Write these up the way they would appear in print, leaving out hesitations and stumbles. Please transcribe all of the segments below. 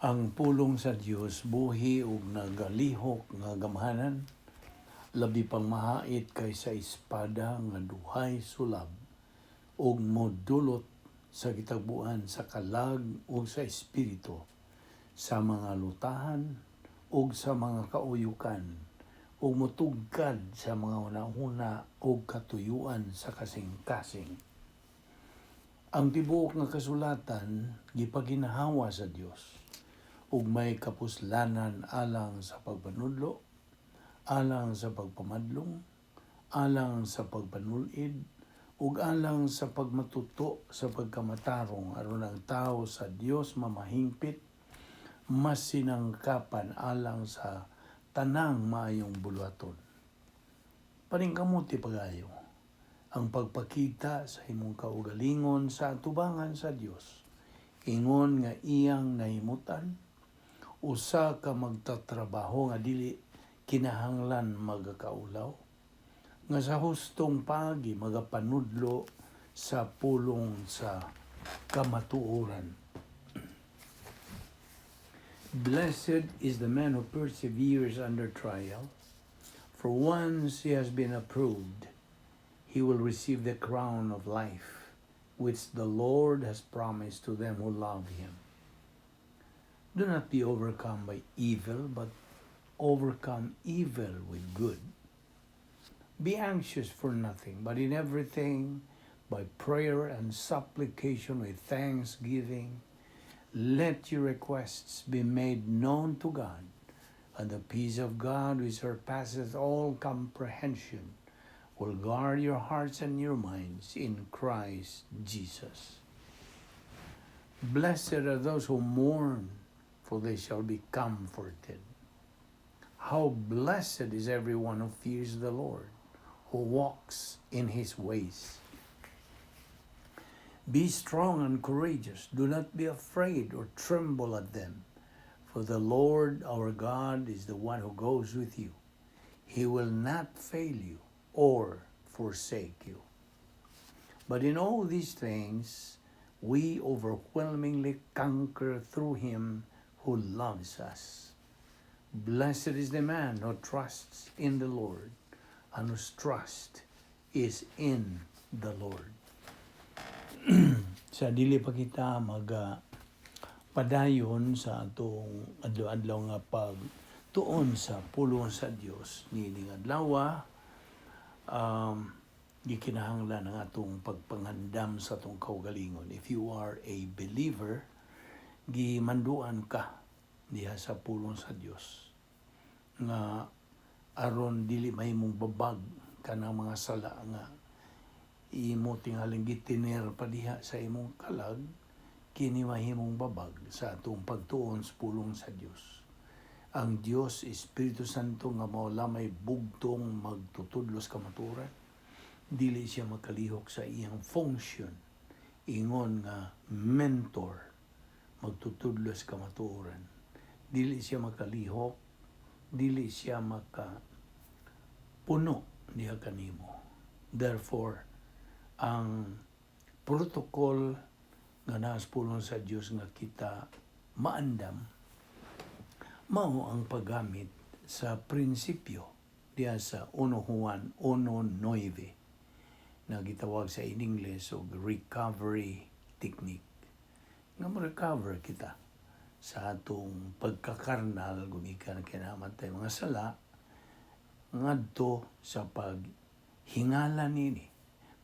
Ang pulong sa Dios buhi ug nagalihok nga gamhanan, labi pang mahait kaysa espada nga duhay sulab ug modulot sa gitagbuan sa kalag ug sa espiritu, sa mga lutahan ug sa mga kauyukan, ug motugkad sa mga hunahuna ug katuyuan sa kasing-kasing. Ang tibuok nga kasulatan gipaginahawa sa Dios ug may kapuslanan alang sa pagpanudlo, alang sa pagpamadlong, alang sa pagpanulid, ug alang sa pagmatuto sa pagkamatarong aron ang tao sa Dios mamahingpit, mas sinangkapan alang sa tanang maayong buluhaton. Paningkamuti pagayo ang pagpakita sa imong kaugalingon sa atubangan sa Dios, ingon nga iyang nahimutan, usa ka magtatrabaho nga dili kinahanglan magakaulaw, nga sa hustong pagi magapanudlo sa pulong sa kamatuoran. Blessed is the man who perseveres under trial, for once he has been approved, he will receive the crown of life, which the Lord has promised to them who love him. Do not be overcome by evil, but overcome evil with good. Be anxious for nothing, but in everything, by prayer and supplication with thanksgiving, let your requests be made known to God, and the peace of God, which surpasses all comprehension, will guard your hearts and your minds in Christ Jesus. Blessed are those who mourn, for they shall be comforted. How blessed is everyone who fears the Lord, who walks in his ways. Be strong and courageous. Do not be afraid or tremble at them, for the Lord our God is the one who goes with you. He will not fail you or forsake you. But in all these things, we overwhelmingly conquer through him who loves us. Blessed is the man who trusts in the Lord, and whose trust is in the Lord. Sa dili pa kita padayon sa atong adlaw-adlaw nga pagtuon sa pulong sa Dios niining adlaw, gikinahanglan ang atong pagpangandam sa atong kaugalingon. If you are a believer, gimanduan ka diha sa pulong sa Dios nga aron dili mahimong babag kanang mga sala nga imo tingaling gitiner pa diha sa imong kalag, kini mahimong babag sa atong pagtuon sa pulong sa Dios. Ang Dios Espiritu Santo nga mao lamay bugtong magtutudlos kamatuoran, dili siya makalihok sa iyang function ingon nga mentor magtutudlos kamatuoran. Dili siya makalihok, dili siya puno diha kanimo. Therefore, ang protocol nga naas pulong sa Dios nga kita maandam mao ang paggamit sa prinsipyo diha sa 1 Juan 1:9 na gitawag sa in English og recovery technique. Nga mo-recover kita sa atong pagkakarnal gumikan kinamatay mga sala ngadto sa paghingala nini,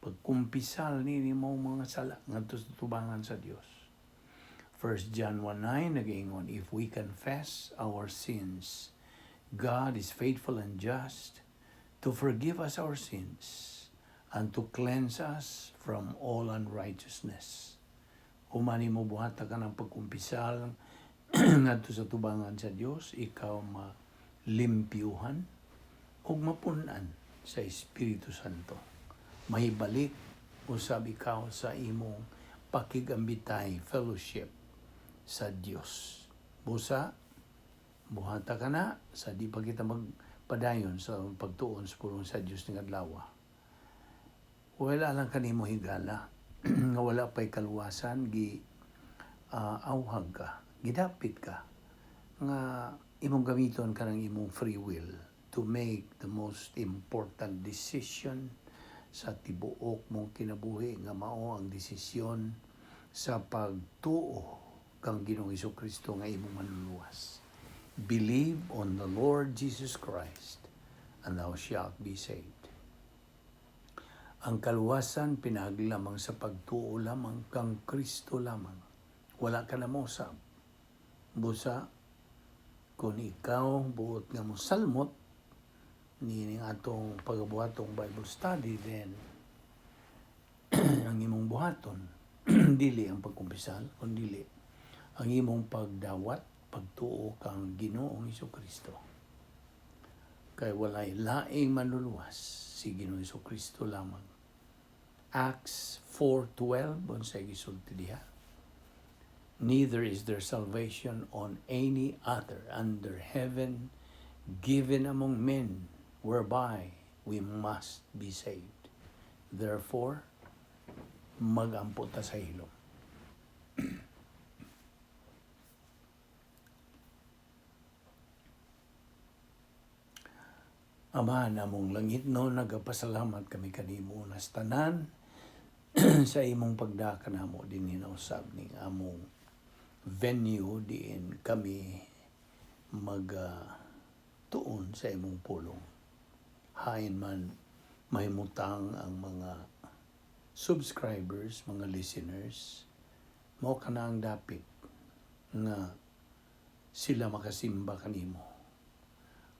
pagkumpisal nini mo mga sala ngadto sa tubangan sa Dios. 1 John 1:9 nag-ingon, if we confess our sins, God is faithful and just to forgive us our sins and to cleanse us from all unrighteousness. Humani mo buhata ka ng pagkumpisal ngadto sa tubangan sa Dios, ikaw malimpyuhan ug mapunan sa Espiritu Santo. Mahibalik usab ikaw sa imong pakigambitay fellowship sa Dios. Busa buhata ka na sa di pa kita magpadayon sa pagtuon sa pulong sa Dios ning adlaw. Wala lang kanimo higala nga wala pay kaluwasan, awhag ka, gidapit ka nga imong gamiton kanang imong free will to make the most important decision sa tibuok mong kinabuhi nga mao ang desisyon sa pagtuo kang Ginoong Hesukristo nga imong manluluwas. Believe on the Lord Jesus Christ and thou shalt be saved. Ang kaluwasan pinaglamang sa pagtuo lamang kang Kristo lamang. Wala ka na mausab. Busa, kung ikaw buot nga mo salmot, nining atong pagabuhatong Bible study, then ang imong buhaton, dili ang pagkumpisal, kundi ang imong pagdawat, pagtuo kang Ginoong Hesukristo. Kay walay laing manluluwas si Ginoong Hesukristo lamang. Acts 4:12 unsay gisulti diha. Neither is there salvation on any other under heaven given among men whereby we must be saved. Therefore, magampo ta sa hilom. Ama namong langit no, nagapasalamat kami kanimo nas tanan sa imong pagdaka namo din hinausab ning among venue diin kami tuon sa imong pulong. Hain man mahimutang ang mga subscribers, mga listeners, mao kana ang dapit nga sila makasimba kanimo.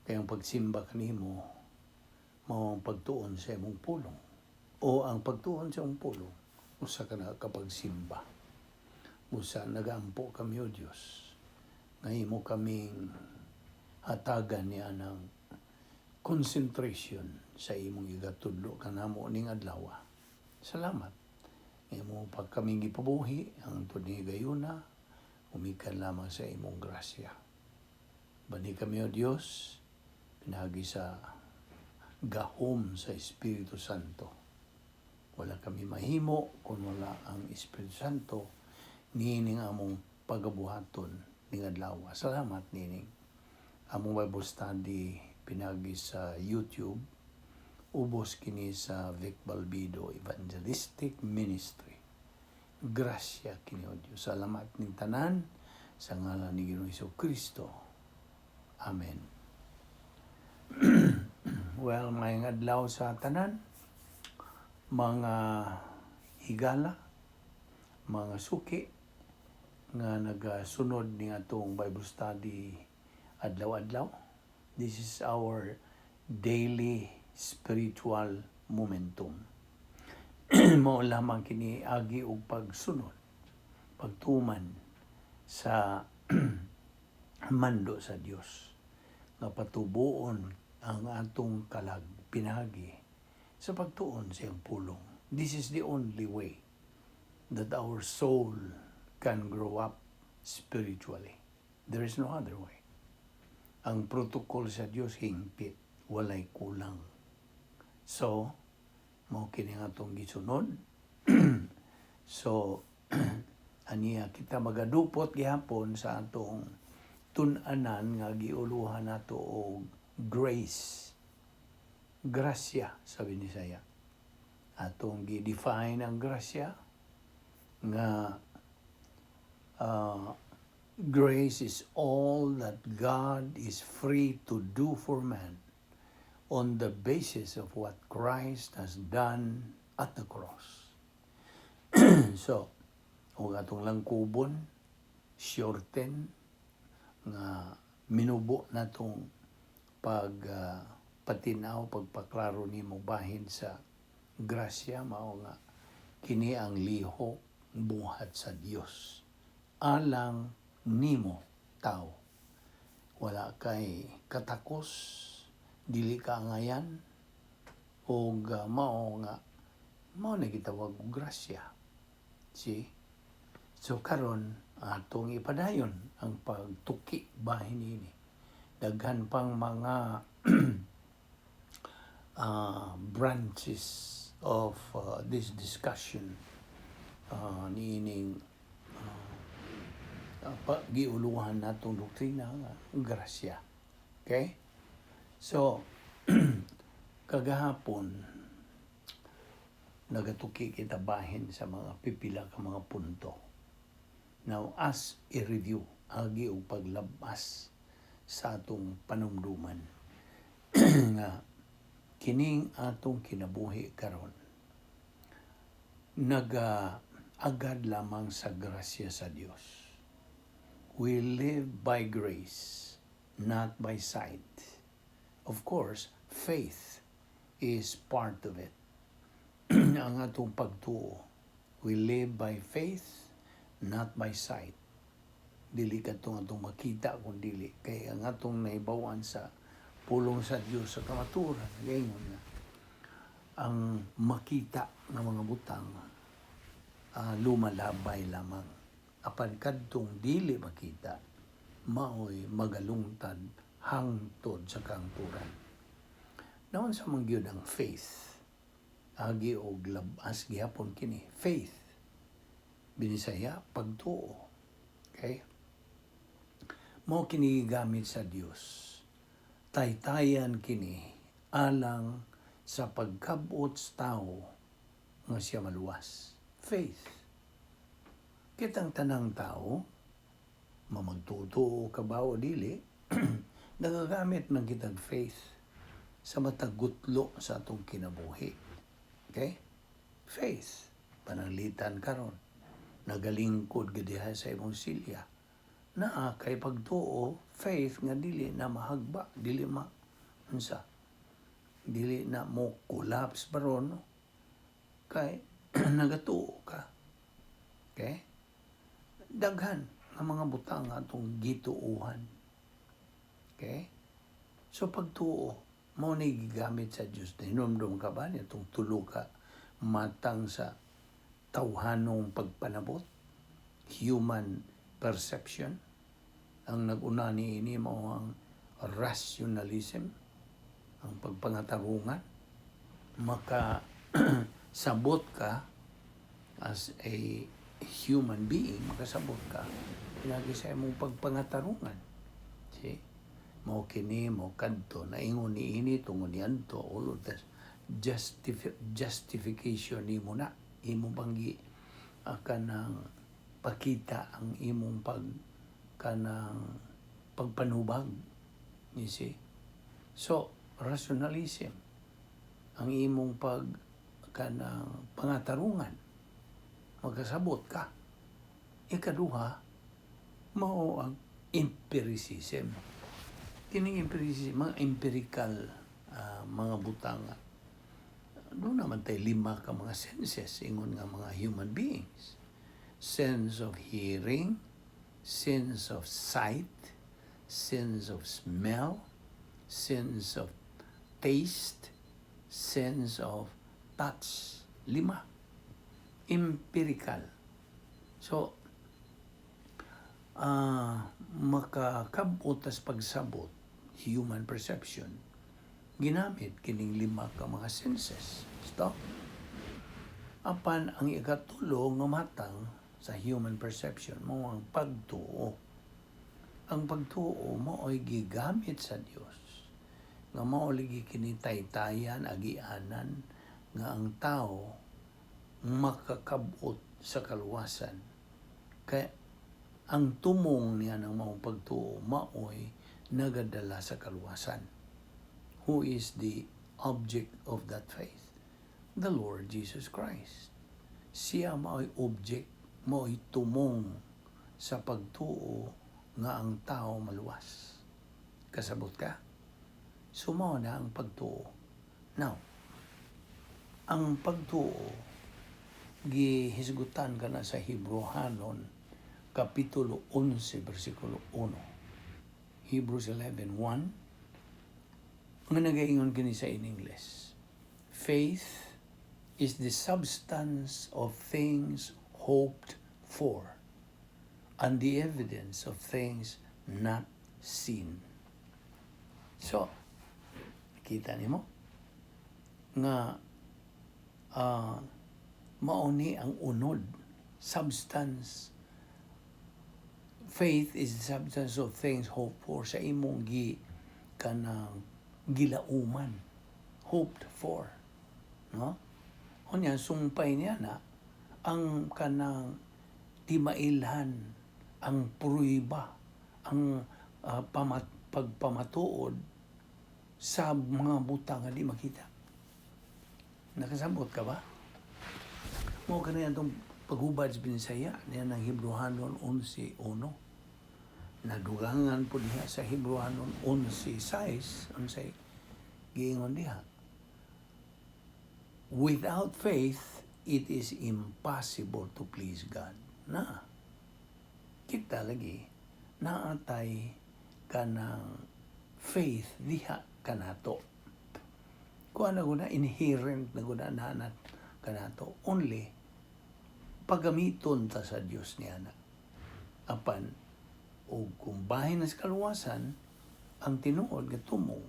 Kaya ang pagsimba kanimo mao ang pagtuon sa imong pulong. O ang pagtuon sa imong pulong usa ka na kapagsimba. Usa nagaampo kami o Dios. Nga imo kaming hatagan niya ng concentration sa imong igatudlo kanamo ning adlaw. Salamat. Imo pag kaming gipabuhi ang tudni gayuna umikan lamang sa imong grasya. Bani kami o Dios pinagi sa gahom sa Espiritu Santo. Wala kami mahimo kung wala ang Espiritu Santo nining among pagabuhaton ning adlaw. Salamat nining among Bible study pinagi sa YouTube, ubos kini sa Balbido Evangelistic Ministry. Grasya kini o Dios. Salamat ning tanan sa ngalan ni Ginoong Hesukristo. Amen. Well, mayang adlaw sa tanan, mga higala, mga suki, nga nagasunod ni atong Bible study adlaw-adlaw. This is our daily spiritual momentum. Mao lamang kini agi og pagsunod, pagtuman sa mando sa Dios nga patubuon ang atong kalag pinagi sa pagtuon sa iyang pulong. This is the only way that our soul can grow up spiritually. There is no other way. Ang protocol sa Dios hingpit, walay kulang. So, mao kini nga atong gisunod. So, aniya kita magadupot gihapon sa atong tun-anan nga giuluhan nato og grace. Grasya sa Visayan. Atong gi-define ang grasya nga grace is all that God is free to do for man on the basis of what Christ has done at the cross. So, kung atong langkubon, shorten, nga minubo na itong patinaw, pagpaklaro ni mo bahin sa grasya, mao nga kini ang lihok buhat sa Dios. Alang nimo tao. Wala kay katakos, dili ka ngayan, o mao na gitawag og grasya. See? So karon atong ipadayon ang pagtuki bahin ini. Daghan pang mga branches of this discussion niining giuluhan natong doktrina nga grasya. Okay? So, kagahapon, nagatuki kita bahin sa mga pipila ka mga punto. Now, as a review, agi og paglabas sa atong panumduman nga kining atong kinabuhi karon agad lamang sa grasya sa Dios. We live by grace, not by sight. Of course, faith is part of it. Ang atong pagtuo, we live by faith, not by sight. Dili katong atong makita kung dili. Kaya ang atong naibawan sa pulong sa Diyos sa kamaturan, gayon na ang makita ng mga butang lumalabay lamang. Apan kadtong dili makita, maoy magalungtad hangtod sa kangturan. Naon sa mangyud ang faith, agi og labas gihapon kini, faith. Binisaya, pagtuo. Okay? Mao kini gamit sa Dios. Taytayan kini alang sa pagkabot sa tao nga siya maluwas. Faith. Kitang tanang tao, mamagtuto kabaw dili, nagagamit ng kitang faith sa matagutlo sa atong kinabuhi. Okay? Faith. Pananglitan karon. Nagalingkod gadiha sa imong silya. Naa kay pagtuo, faith nga dili na mahagba, dili na mo collapse baron, kay nagatuo ka. Okay? Daghan ang mga butang atong gituuhan. Okay? So pagtuo, mao ni gigamit sa Dios. Hinumdum ka ba niya itong tulo ka matang sa tawhanong pagpanabot, human perception. Ang nag-una niini mao ang rationalism, ang pagpangatarungan. Makasabot ka as a human being, makasabot ka pinagi sa imong pagpangatarungan. See? Mao kini, mao kadto, naingon niini tungod niadto, all of this justification nimo na. Imo banggi kanang pakita ang imong pagpanubag. You see? So, rationalism, ang imong pangatarungan, magkasabot ka. Ikaduha, mao ang empiricism. Kining empiricism, mga empirical mga butang. Doon naman tayo 5 ka mga senses, ingon nga mga human beings. Sense of hearing, sense of sight, sense of smell, sense of taste, sense of touch. 5. Empirical. So, makakabot as pagsabot, human perception, ginamit kining 5 ka mga senses. Stop. Apan ang ikatulo nga matang sa human perception mo ang pagtuo. Ang pagtuo mo ay gigamit sa Dios nga mao ligi kini taytayan agianan nga ang tao makakabot sa kaluwasan. Kaya ang tumong niya ng maong pagtuo maoy nagadala sa kaluwasan. Who is the object of that faith? The Lord Jesus Christ. Siya mao'y object, mao'y tumong sa pagtuo nga ang tao maluwas. Kasabot ka? Sumaw na ang pagtuo. Now, ang pagtuo, gihisgutan ka na sa Hebrehanon, Kapitulo 11, versikulo 1. Hebrews 11:1. Nga nagaingon kini sa in English. Faith is the substance of things hoped for and the evidence of things not seen. So, kita nimo nga mauni ang unod, substance, faith is the substance of things hoped for, sa imong kanang gilauman, hoped for, no? Unya sumpay niya na ang kanang timailhan, ang pruiba, ang pagpamatuod sa mga butang nga di makita. Nakasabot ka ba? Mo kanina itong paghubad sa Visayan niya ng Hebrewanon 11:1. Nadugangan po diha sa Hebrewanon 11:6 unsay giingon diha. Without faith, it is impossible to please God. Na, kita lagi, naatay kanang faith diha kanato. Kuha na guna, inherent na guna nanat kanato. Only, pagamiton ta sa Diyos niya na. Apan, o kung bahin na sa kaluwasan, ang tinuod nga tumong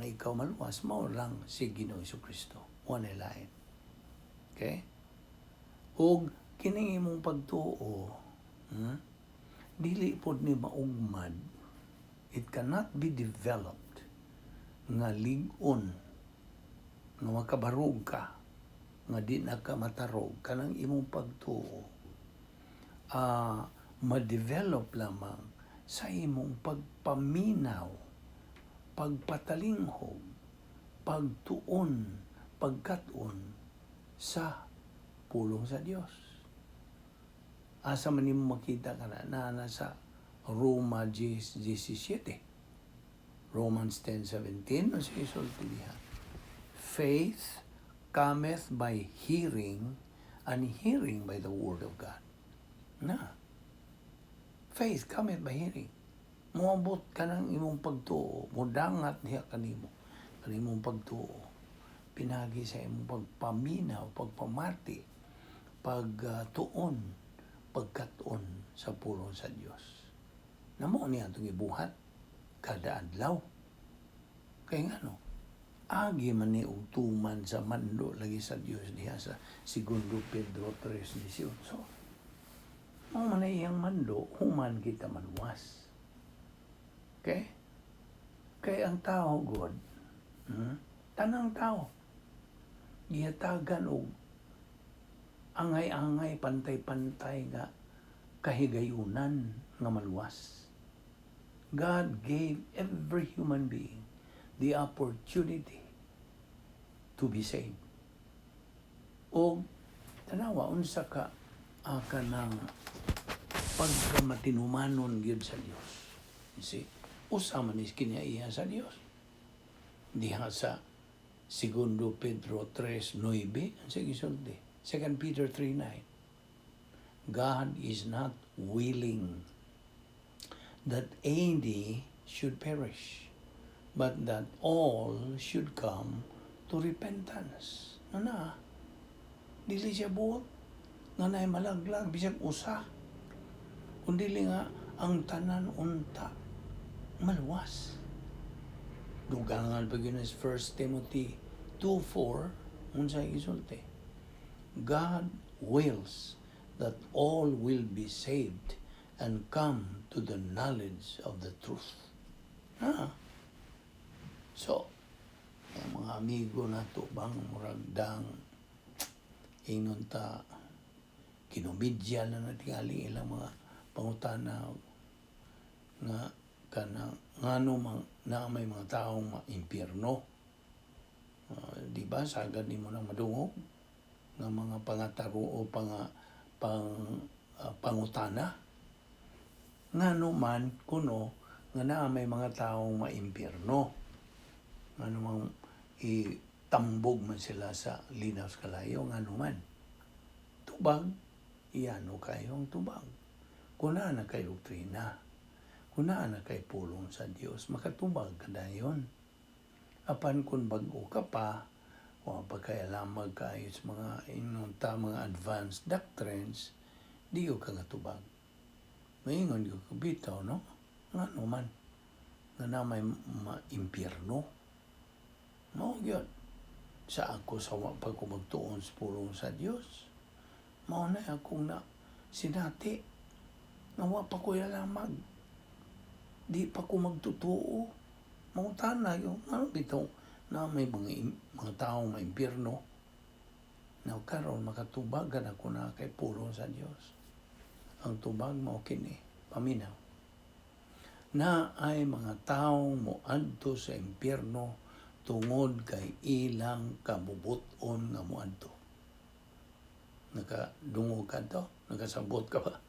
na ikaw maluwas, mao lang si Ginoong Jesucristo. One line. Okay? O kining imong pagtuo, dili pod ni maugmad. It cannot be developed nga lig-on, nga makabarog ka, nga di na ka matarog, kanang imong pagtuo. Ma-develop lamang sa imong pagpaminaw, pagpatalinghog, pagtuon, pagkat-on sa pulong sa Dios. Asa man nimo makita na nasa Roma 17. Romans 10:17 ang sisulti diha. Faith cometh by hearing, and hearing by the word of God. Na. Faith cometh by hearing. Moabot ka ng imong pagtuo, modangat diha kanimong pagtuo. Pinagi sa imong pagpaminaw, pagpamati, pagtuon, pagkat-on sa pulong sa Dios. Namo niya itong ibuhat kada adlaw. Kaya nga agi man ni utuman sa mando lagi sa Dios diha sa 2 Pedro 3:18. Mao man iyang mando, human kita maluwas. Okay? Kaya ang tao, God, tanang tao, gihatagan og angay-angay, pantay-pantay nga kahigayunan nga maluwas. God gave every human being the opportunity to be saved. O tanawa, unsa ka kanang pagkamatinumanon gyud sa Dios. You see, usa man is kinaiya sa Dios. Diha sa 2 Pedro 3:9, ang gisulti. 2 Peter 3:9. God is not willing that any should perish, but that all should come to repentance. Dili siya buot, nga naay malaglag, bisag usa. Kundi nga ang tanan unta, maluwas. Dugangan pag yun is 1 Timothy 2:4, unsay gisulti. God wills that all will be saved and come to the knowledge of the truth. So, ang mga amigo na to bang muragdang ingnon ta kinumidya na natingali ilang mga pangutana nga kanang ngano na may mga taong impyerno. Di ba sagad nimo nang madungog nga mga pangataro o pangutana. Ngano man kuno nga naa may mga taong maimpyerno. Ngano man itambog man sila sa linaw sa kalayo, ngano man. Tubag, iyano kayo ang tubag. Kuna na kay doktrina. Kuna na kay pulong sa Dios. Makatubag ka na yun. Apan kung bago ka pa, o pagkailamag kayo sa mga inunta, mga advanced doctrines, di ka nga tubag. Maingon di ka bitaw, no? Nga man, nga na may impyerno. No, yun. Sa ako sa pagkumagtuon sa pulong sa Dios, mao na akong na sinati. Nawa pa ko yalamag. Di pa ko magtutuo. Mangutana yung, ano bitaw, na may mga taong may impyerno. Now, karon makatubagan ako na kay pulong sa Dios. Ang tubag mo kini, paminaw. Na ay mga taong moadto sa impyerno tungod kay ilang kabubuton nga moadto. Nakadungog ka to? Nakasabot ka ba?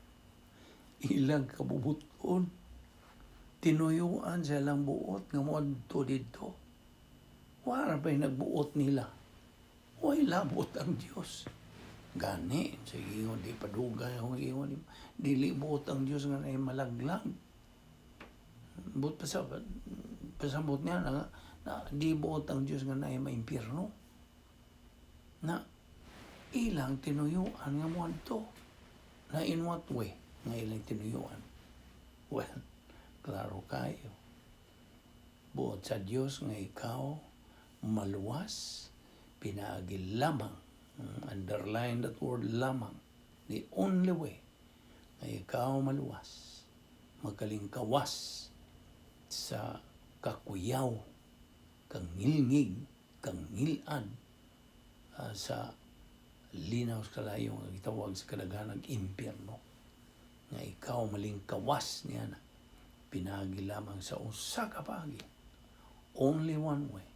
Ilang kabubuton. Tinuyuan sa ilang buot nga moadto dito. Wala pa'y nagbuot nila. Huwag labot ang Diyos. Gani, sige yun, di padugay, dili buot ang Diyos nga na malaglag. Buot pasabot niya na di buot ang Diyos nga na maimpirno. Na ilang tinuyuan nga mo ito. Na in what way nga ilang tinuyuan? Well, klaro kayo. Buot sa Diyos nga ikaw maluwas, pinaagi lamang. Underline that word lamang. The only way na ikaw maluwas, makalingkawas sa kakuyaw, kang ngilngig, kang ngilad, sa linaw sa kalayo nga gitawag sa kadaghanang impyerno. Nga ikaw malingkawas niya na pinagi lamang sa usa ka paagi. Only one way.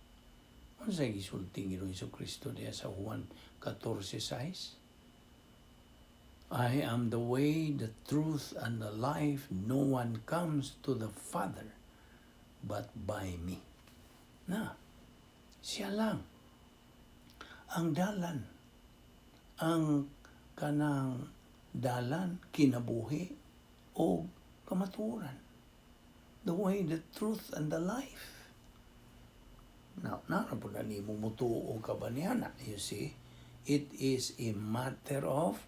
Ano sa gisulti ng Jesucristo diya sa Juan 14:6? I am the way, the truth, and the life. No one comes to the Father but by me. Na, siya lang ang dalan, ang kanang dalan, kinabuhi, o kamaturan. The way, the truth, and the life. Now, po na ni mo mutuo ka ba niya na? You see, it is a matter of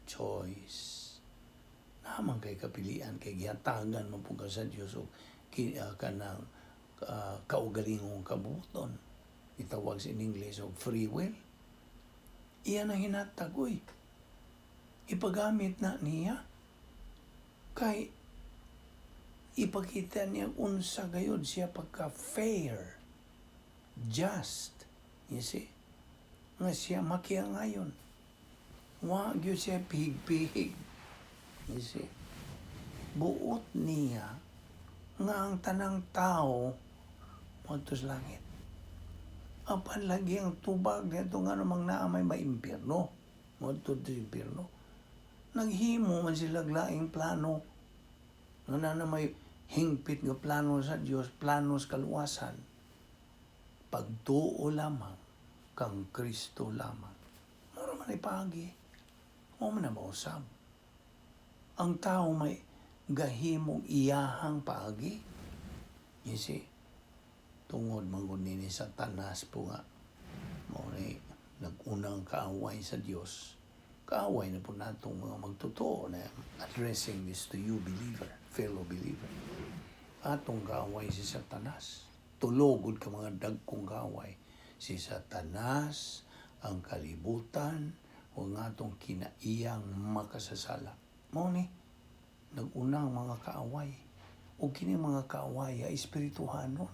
choice. Naman kay kapilian, kay gihatagan mo po ka sa Diyos o kanang kaugalingong kabuton. Itawag sa English o free will. Iyan ang hinatagoy. Ipagamit na niya. Kay ipakita niya unsa gayod siya pagka-fair, just, you see, nga siya makiangayon. Wag yun siya pihig-pihig, you see. Buot niya nga ang tanang tao madto sa langit. Apan lagi ang tubag nito nga namang naamay maimpyerno, madto sa impyerno. Naghimo man sila laing plano nga na may hingpit nga plano sa Dios, plano sa kaluwasan. Pagtuo lamang kang Kristo lamang. Mura man ipagi. O man na mausap. Ang tao may gahimong iyahang paagi. You see, tungod mangunin ni Satanas po nga. Muna nag-unang kaaway sa Diyos. Kaaway na po natong mga magtotoo na addressing this to you, believer, fellow believer. Atong kaaway si Satanas. Tulogod ka mga dagkong kaaway. Si Satanas, ang kalibutan, o nga itong kinaiyang makasasala. Muna nag-unang mga kaaway. O kini mga kaaway ay espirituhanon.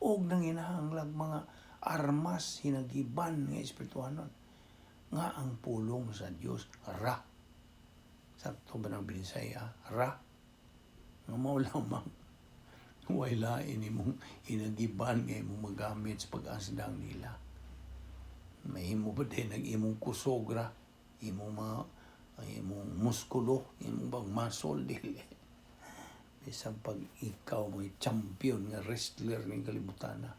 O nang hinahanglag mga armas, hinagiban ng espirituhanon. Nga ang pulong sa Diyos, ra. Sakto ba ng Bisaya? Ra. Nga mo lamang. Wala inimong hinagiban nga imong magamit sa pag-asdang nila. May himo ba din nag-imong kusogra, imong muskulo, imong bang muscle dili. Bisang pag ikaw may champion nga wrestler ng kalibutan na,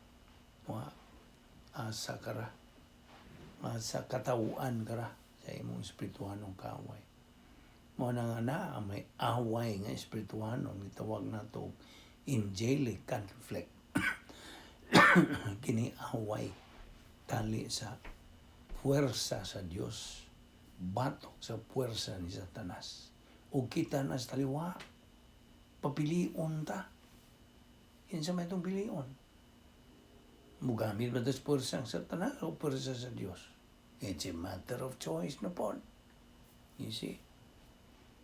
asa kara, asa katawuan kara sa imong espirituhanong kaaway. Mo na nga may away nga espirituhanon, itawag na to angelic conflict. Kini away tali sa puwersa sa Dios, batok sa puwersa ni Satanas. O kita na sa taliwa, papilion ta. Yan sa may itong pilion. Mugamit ba ito sa puwersa ng Satanas o puwersa sa Diyos? It's a matter of choice na po. You see?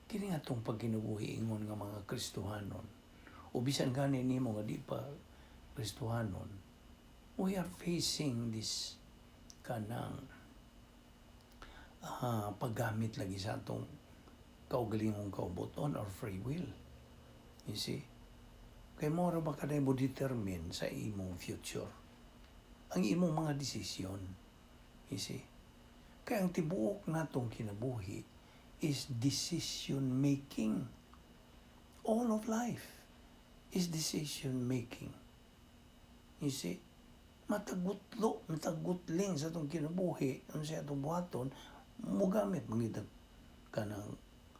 Kini nga itong pagkinubuhi ingon nga mga Kristohanon, o bisan gani nimo nga di pa Kristohanon, we are facing this kanang paggamit lagi sa atong kaugalingong kaubuton or free will. You see? Kay mo ra ba kaday mo determine sa imong future? Ang imong mga desisyon. You see? Kaya ang tibuok natong kinabuhi is decision making. All of life is decision making. You see? Matagutling sa itong kinabuhi, ano siya itong buhaton, mugamit mangidag ka ng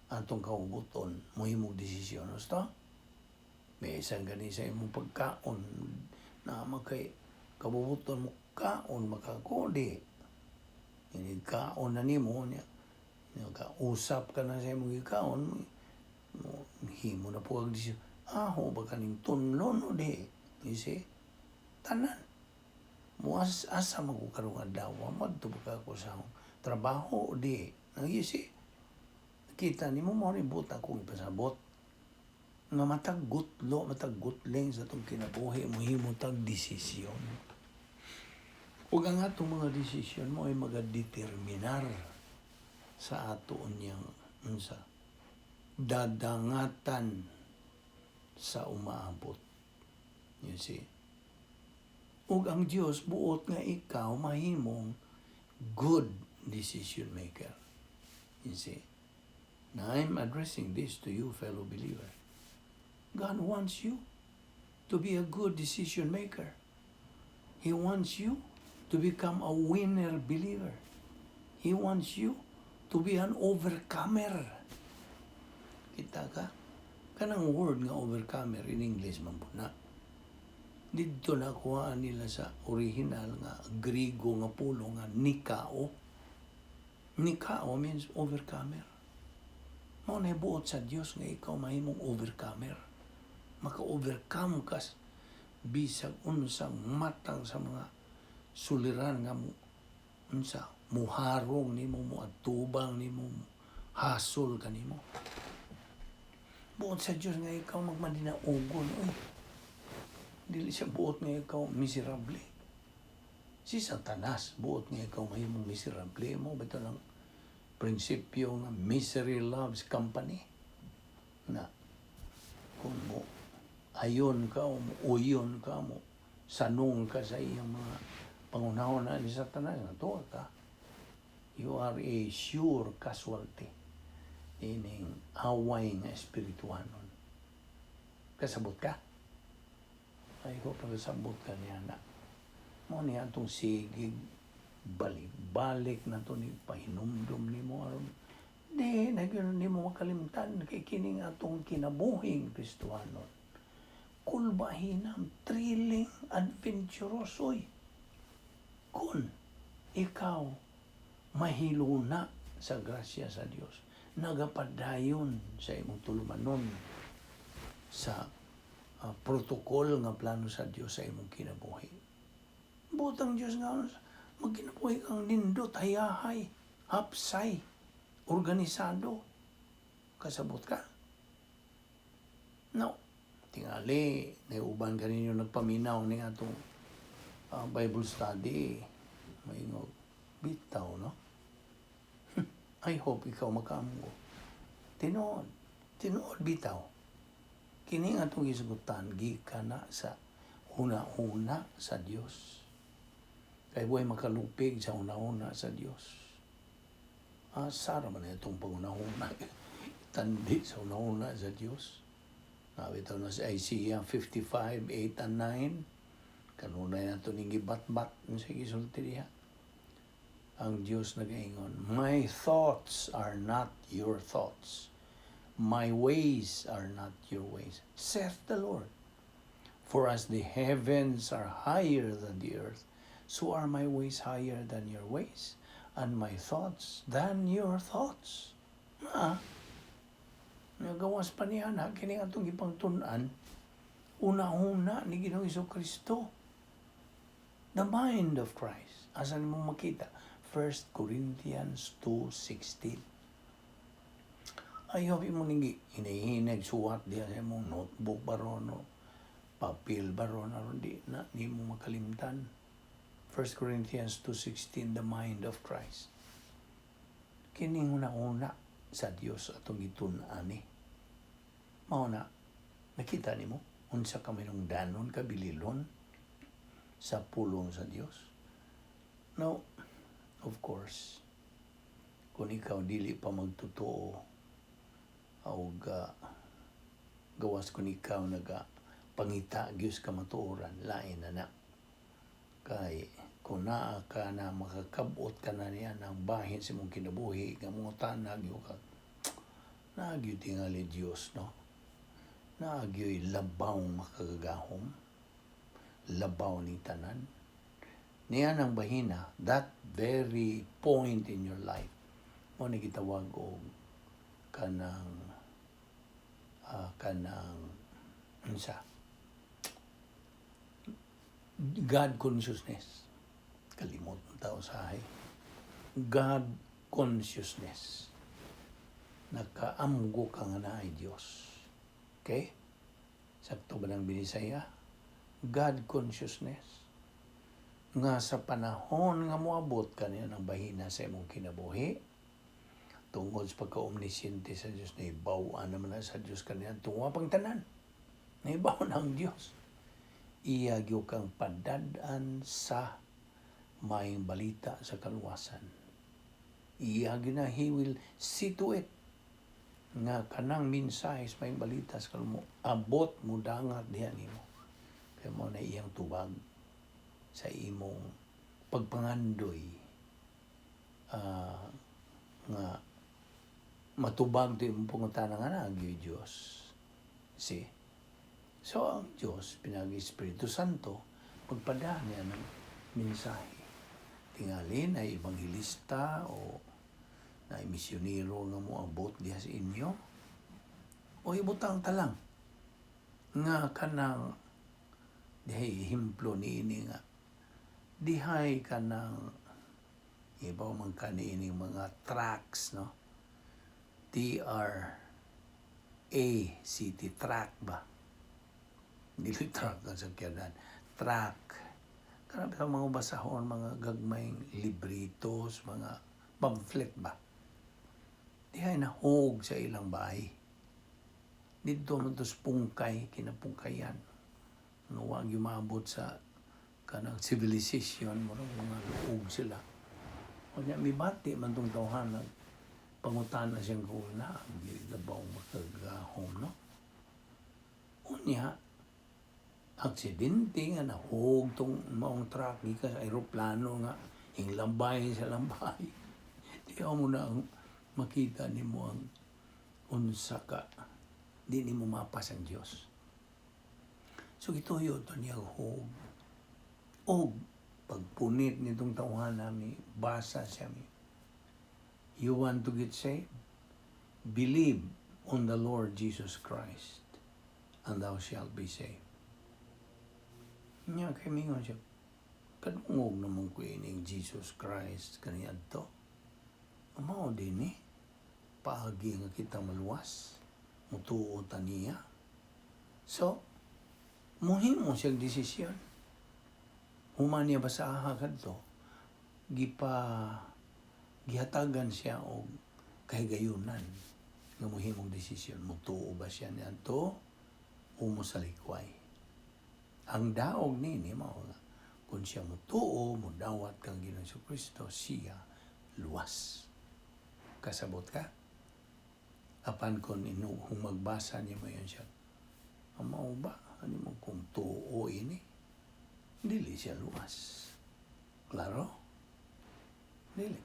atong kaubuton, muhimog desisyon. Basta? May isang gani sa imong pagkaon na makay kabubuton mo kaon makakodi. Ini kaon na nimo niya. Usap ka na sa imong ikaon, himo na po ang desisyon. Aho ba kaning tunlon o di? You see? Tanan. Muas asa magkaroon nga daw, madto ba ko sa trabaho o di? You see? Kita ni mo rin buta kung ipasabot. Nga matagutling sa itong kinabuhi, muhimo tag desisyon. Huwag ang atong mga desisyon mo ay magadeterminar sa ato niyang dadangatan sa umaabot. You see? Ug ang Dios buot nga ikaw mahimong good decision maker. You see? Now I'm addressing this to you, fellow believer. God wants you to be a good decision maker. He wants you to become a winner believer. He wants you to be an overcomer. Kita ka? Kanang word nga overcomer in English man po na. Dito nakuha nila sa original nga Griego nga pulo nga nikao. Nikao means overcomer. Mao na buot sa Dios nga ikaw mahimong overcomer. Maka-overcome ka bisag unsang matang sa mga suliran nga muharong nimo mo at tubang nimo hasol kanimo. Buot sa Dios nga ikaw magmadinaugon, oy. Dili siya buot nga ikaw miserable. Si Satanas buot nga ikaw mahimong miserable mo bitaw lang prinsipyo nga misery loves company. Na kung mo ayon ka o uyon ka mo sanong ka sa iyang mga pangunahon na ni Satanas nga tuwa ka, you are a sure casualty ining away nga espirituhanon. Kasabot ka? Ay ko pagkasabot ka niya na mo niya itong sigig balik na ito ni pahinumdum ni mo aron di nagyan ni mo makalimtan kay kining atong kinabuhing Kristohanon. Kulbahinam, thrilling, adventurous, oy. Kung ikaw mahiluna sa grasya sa Dios, nagapadayon sa imong tulumanon sa protokol nga plano sa Dios sa imong kinabuhi. Butang Dios nga magkinabuhi kang nindot, hayahay, hapsay, organisado. Kasabot ka? No. Tingali, naiuban ka ninyo nagpaminaw ni atong Bible study. Maingog, bitaw, no? I hope ikaw makaamgo. Tinuod bitaw. Kini nga itong isugutan, gika na sa una-una sa Dios. Kaya buhay makalupig sa una-una sa Dios. Sara man itong pag-una-una. Tandi sa una-una sa Dios. Ito na sa Isaiah 55, 8 and 9. Kanunay na ito ning gibat-bat sa gisulti diha. Ang Diyos nag-ingon, my thoughts are not your thoughts. My ways are not your ways, saith the Lord. For as the heavens are higher than the earth, so are my ways higher than your ways, and my thoughts than your thoughts. Nagawas pa niya na, kini atong ipangtunan, una-una ni Ginoong Jesucristo. The mind of Christ. Asan mo makita? 1 Corinthians 2:16. Ayaw mo ningi, hinahinag suwat diya sa mong notebook ba ron, no? Papel ba ron, di mo makalimtan. 1 Corinthians 2:16, the mind of Christ. Kining una-una sa Dios atong gitun-ani. Mauna, nakita nimo unsa ka mayong danon kabililon sa pulong sa Dios. Now, of course, kung ikaw dili pa magtotoo o gawas kung ikaw pangita gyud ka matuoran, lain na. Kay kung naa ka na makakabot ka na niya ng bahin sa mong kinabuhi, nga mga tanag ka, naagyo tingali Diyos, no? Naagyo'y labaw makagagahom, labaw ni tanan. Niya ng bahina, that very point in your life, mo ni gitawag og kanang God consciousness. Kalimot ng tao sa ahay. God consciousness. Nakaamgo ka nga na ay Diyos. Okay? Sakto ba ng binisaya? God consciousness. Nga sa panahon nga moabot ka niya ng bahina sa imong kinabuhi, tungkol sa pagka-omnisciente sa Diyos, naibawaan naman na sa Diyos kanina, tunga pang tanan. Naibaw na ang Diyos. Iyagyo kang padadaan sa maayong balita sa kaluwasan. Iyagyo na, He will see to it nga kanang mensahe sa maayong balita sa kaluwasan, abot mo dangat diyan nimo. Kaya mo na iyang tubag sa imong pagpangandoy nga matubag ito yung pangutana nga na, Diyos. See? So, ang Diyos, pinag-Espiritu Santo, magpadaan niya ng mensahe. Tingali na evangelista o na misyonero nga mo abot diha sa inyo, o ibutang talang nga kanang dihay himplo niini nga dihay kanang ibaw man kaniini mga tracks, no? TRACT, track ba? Dili track ang sakyanan. Track. Karami sa mga basahon, mga gagmayng libritos, mga pamphlet ba? Dihay na hog sa ilang bahay. Dito man tos pungkay, kinapungkayan. Huwag yung maabot sa kanang civilization, mga luog sila. Kanya may bati man itong tawhan, pangutan na siyang kuna, labaw makagahom, no? Unya, aksidente nga nahog tong maong truck, ka sa aeroplano nga, yung lambay sa lambay. Di mo na makita ni mo ang unsa ka, di ni mo mapas ang Diyos. So gituyo ito niya hog. Og pagpunit nitong tauhan namin, basa siya mi. You want to get saved? Believe on the Lord Jesus Christ, and thou shalt be saved. Nya kay mingon siya, kadungog naman ko ining Jesus Christ kaniya to. Mao din paagi nga kita maluwas, mutuo ta niya. So, muhimo siyang desisyon. Human niya basaha kadto, gihatagan siya og kahigayunan nga muhimong desisyon. Mutuo ba siya niadto o musalikway? Ang daog nini mao nga kung siya mutuo, mudawat kang Ginoong Kristo, siya luwas. Kasabot ka? Apan kon kung magbasa niya mo yun siya, mao ba? Ano mo kung tuo ini? Dili siya luwas. Klaro? Dili.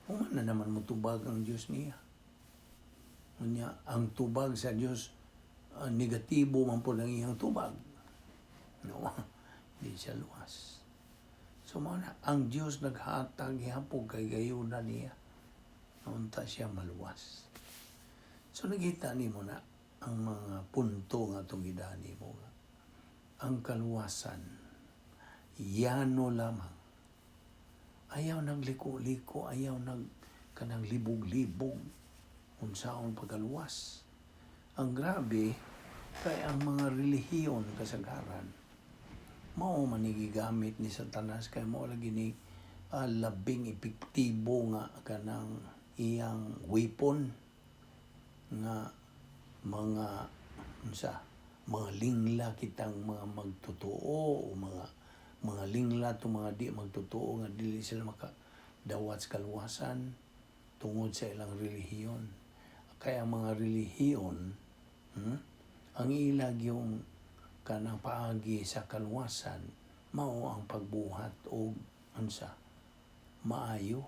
Human na naman mo tubag ang Diyos niya. Unya, ang tubag sa Diyos, negatibo man po ng iyang tubag. No, di siya luwas. So, mana, ang Diyos naghatag hapog kay gayunan niya. Naunta siya maluwas. So, nakita ni mo na ang mga punto nga itong idani mo. Ang kaluwasan, yano lamang. Ayaw nagliko-liko, ayaw kanang libog-libog. unsaon pagaluwas. Ang grabe kay ang mga relihiyon kasagaran mao man ni gigamit ni Satanas kay mao lagi ni labing epektibo nga kanang iyang weapon nga mga mga lingla kitang mga magtotoo o mga lingla to mga di magtotoo nga dili sila makadawat sa kaluwasan tungod sa ilang relihiyon. Kaya ang mga relihiyon ang ilag yung kanang paagi sa kaluwasan mao ang pagbuhat og maayo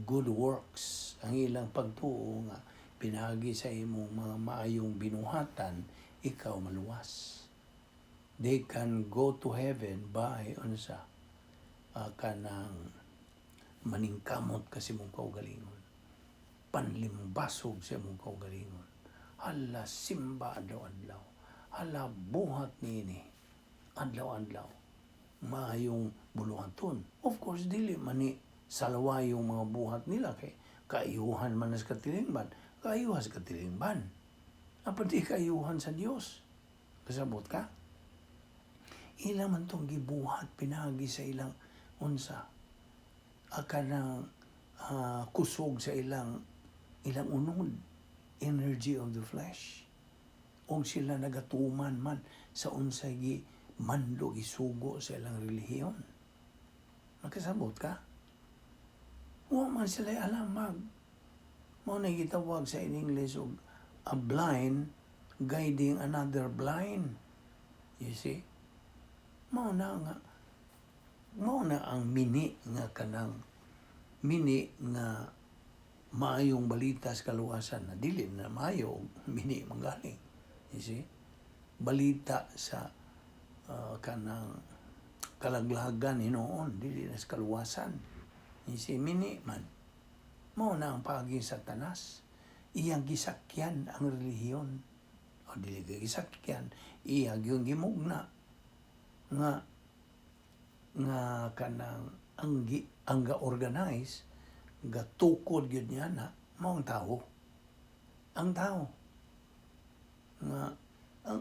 good works. Ang ilang pagtuo nga pinagi sa imong mga maayong binuhatan, ikaw maluwas. They can go to heaven by kanang maningkamot kasi mong kaugalingon. Panlimbasog sa mong kaugalingon. Hala simba adlaw-adlaw. Hala buhat niini adlaw-adlaw. Maayong buluhaton. Of course, dili man ni salawa yung mga buhat nila kay kaayuhan man sa katilingban. Kaayuhan sa katilingban. Apati kaayuhan sa Dios. Kasabot ka? Ilang man tong gibuhat pinagi sa ilang kanang kusog sa ilang unod, energy of the flesh. O sila nagatuman man sa unsay mandog isugo sa ilang relihiyon. Nakasabot ka? Wa man sila alamag. Mao na gitawag sa in English og a blind guiding another blind. You see? Mao na ang mini nga maayong balita sa kaluwasan na dili na maayo mini manggaling. You see? Balita sa kanang kalaglagan hinoon dili na sa kaluwasan. You see, mini man. Mao na ang pagi Satanas. Iyang gisakyan ang relihiyon. O dili ka gisakyan, iyang yung gimugna nga kanang ang ga-organize, gatukod yun niya na, mao ang tao. Ang tao. Nga, ang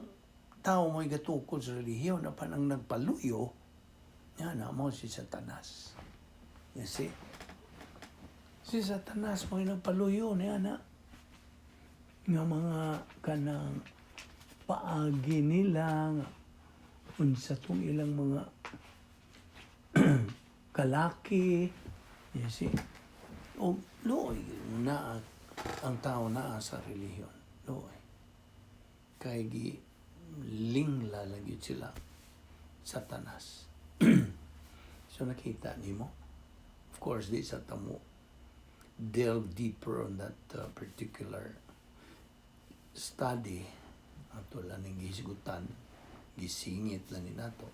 tao mo'y gatukod sa relihiyon, apan ang nagpaluyo, yan na, mo si Satanas. You see? Si Satanas mo'y nagpaluyo niya na, nga mga kanang paagi nila, unsa tong ilang mga kalaki, you see? O looy na ang tao naa sa relihiyon. Looy. Kay lingla lagi sila Satanas. So nakita nimo? Of course, di sa tamo delve deeper on that particular study ato lang ning gisigutan gisingit lang ni nato